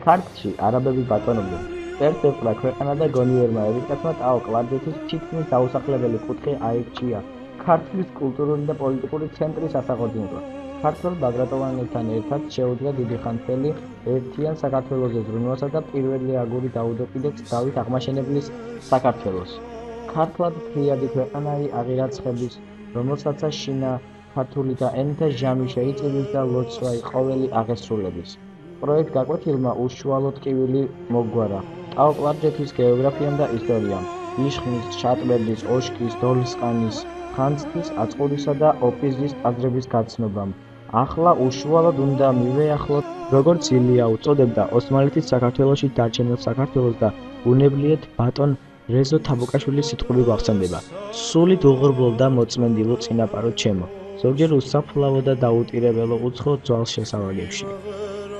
ქართლში არაბები ბატონობდნენ. ერთ ეპყრა ქვეყანა და გონიერმა ერისთავმა ტაო კლარჯეთის თითქმის დაუსახლებელი კუთხე აირჩია ქართლის კულტურული და პოლიტიკური ცენტრის ასაღორძინებლად. ქართველ ბაგრატონელთან ერთად შეუდგა დიდი ხანმრთელი ერთიან საქართველოზე ზრუნვასა და პირველი აგური დაუდო კიდეც დავით აღმაშენებლის საქართველოს. ქართლად ფრიადი ქვეყანայի აღირაცხების, რომელსაც შინა ქართული და ენთა ჟამი შეიწირვის და ლოცვაი ყოველი აღესრულების. პროექტ გაკვეთილმა უშუალოდ ტკივილი მოგვარა ტაო კლარჯეთის გეოგრაფიამ და ისტორიამ, იშხნის, შატბერდის, ოშკის, დოლსყანის, ხანძთის, აწყურისა და ოპიზის ტაძრების გაცნობამ. ახლა უშუალოდ უნდა მივეახლოთ, როგორც ილია უწოდებდა ოსმალეთის საქართველოში დარჩენილ საქართველოს და უნებლიეთ ბატონ რეზო თაბუკაშვილის სიტყვები გვახსენდება. სულით უღრუბლო და მოწმენდილო წინაპარო ჩემო, ზოგჯერ უსაფლავო და დაუტირებელო უცხო ძვალ შესავაგებში.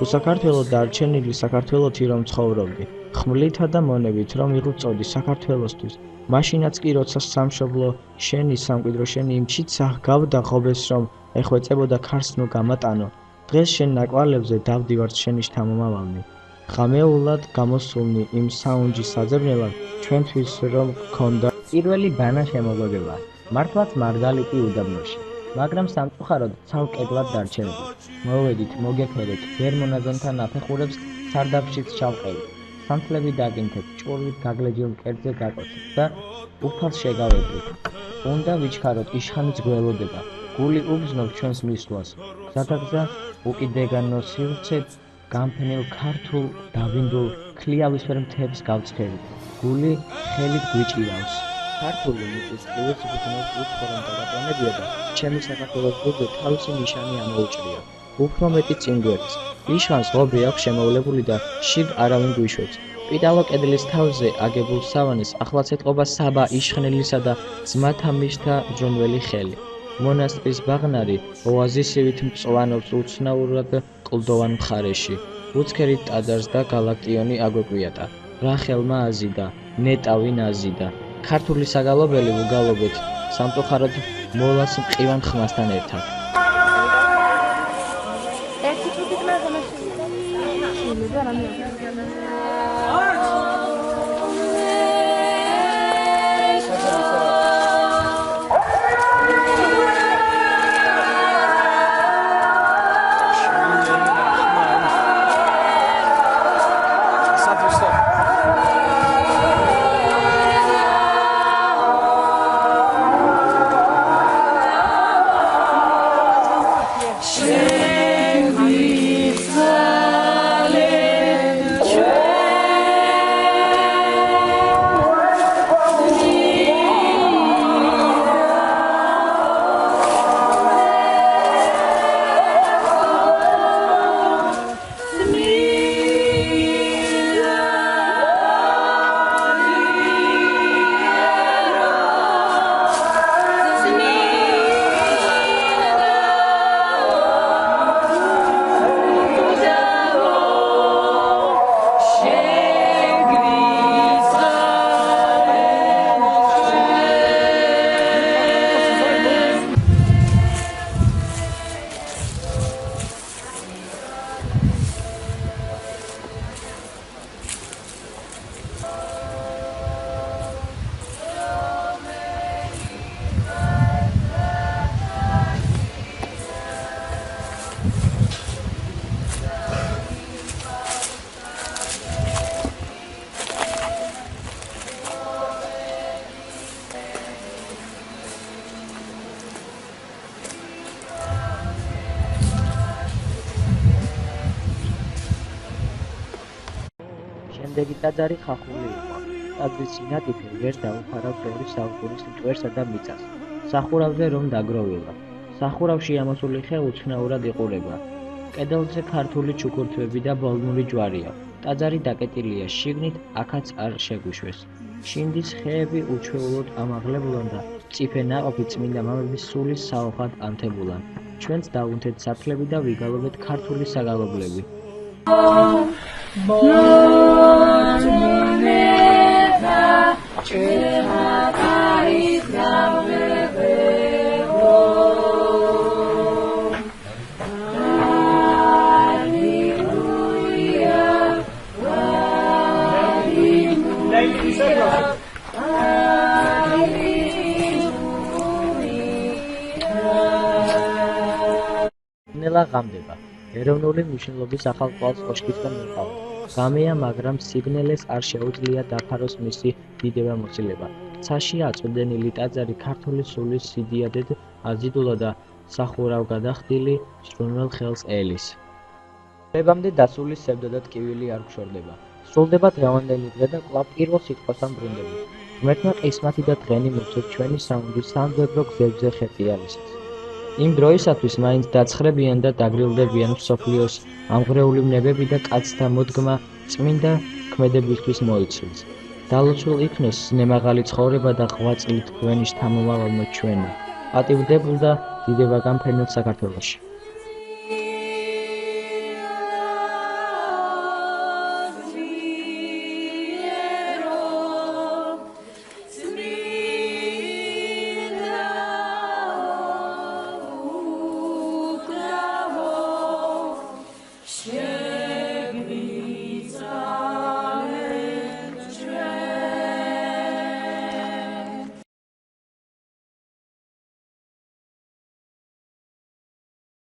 უსაქართველო დარჩენილი საქართველოთი რომ ცხოვრობდი, ხმლითა და მონებით რომ იღუწოდი საქართველოსთვის, მაშინაც კი როცა სამშობლო შენი სამკვიდრო შენი იმჩიც აღგავდა ღობეს რომ ეხვეწებოდა ქარს ნუ გამატანო, დღეს შენ ნაკვალებზე დავდივართ შენი შთამომავალნი. ღამეულად გამოსულნი იმ საუნჯის საძებნელად ჩვენთვის რომ გქონდა პირველი ბანა შემოგვეგება, მართლაც მარგალიტი უდაბნოში. მაგრამ სამწუხაროდ ცალკედლად დარჩენილი. მოვედით, მოგეფერეთ, ვერ მონაზონთა ნაფეხურებს სარდაფშიც ჩავყევით, სანთლები დაგინთეთ, ჭურვით გაგლეჯილ მკერდზე გაკოცეთ და უფალს შეგავედით. უნდა ვიჩქაროთ, იშხანიც გველოდება, გული უგზნობს ჩვენს მისვლას, გზადაგზა უკიდეგანო სივრცე გამფენილ ქართულ დავინდულ ქლიავისფერ მთებს გავცხერით, გული ხელით გვიჭირავს. ქართული მიწის კილოს უგზნობს უცხო რომ დაგატანებია და ჩემი საქართველოს გულზე თავისი ნიშანი ამოუჭრია. უფრო მეტი წინ გვერდს. იშხანს ღობე აქვს შემოვლებული და შიგ არავინ გვიშვებს. პიტალო კედლის თავზე აგებულ სავანეს ახლაც ეტყობა საბა იშხნელისა და ძმათა მისთა მძრუნველი ხელი. მონასტრის ბაღნარი ოაზისივით მწვანობს უცნაურად კლდოვან მხარეში. უცქერით ტაძარს და გალაქტიონი აგვეკვიატა. რახელმა აზიდა, ნეტავი ნაზიდა. ქართული საგალობელი ვუგალობეთ, სამწუხაროდ მოლას მყივან ხმასთან ერთად. შემდეგი ტაძარი ხახული იყო. ტაძრის სინაკიფე ვერ დაუფარავს ბევრი საუკუნის მტვერსა და მიწას. სახურავზე რომ დაგროვება. სახურავში ამოსული ხე უცნაურად იყურება. კედელზე ქართული ჩუქურთმები და ბოლნური ჯვარია. ტაძარი დაკეტილია შიგნით, აქაც არ შეგვიშვეს. შინდის ხეები უჩვეულოდ ამაღლებულან და მწიფე ნაყოფი წმინდა მამების სულის საოხად ანთებულან. ჩვენც დავუნთეთ საფლები და ვიგალობეთ ქართული საგალობლები. ნელა ღამდება. ეროვნული მნიშვნელობის ახალგაზრდა კოშკისგან მივყავთ. გამეა, მაგრამ სიგნელეს არ შეუძლია დაფაროს მისი დიდება მოსილება. ცაშია აწვდენილი ტაძარი ქართული სულის სიდიადედ აზიდულა და სახურავ გადახდილი სრუნველ ხელს ელის. ლებამდე დასული სევდა და ტკივილი არ გშორდება. სრულდება დღევანდელი დღე და კვლავ პირველ სიტყვასთან ბრუნდები. ღმერთმა ყისმათი და დღენი მივცეთ ჩვენი საუნჯის სამძებრო გზებზე ხეტიალისას. იმ დროისათვის მაინც დაცხრებიან და დაგრილდებიან მსოფლიოს ამღვრეული ვნებები და კაცთა მოდგმა წმინდა ქმედებისთვის მოიცილს. დალოცულ იქნეს ნემაღალი ცხოვრება და ღვაწლით გვენი შთამომავალმა ჩვენი. პატივდებულ და დიდება გამფრენილ საქართველოში.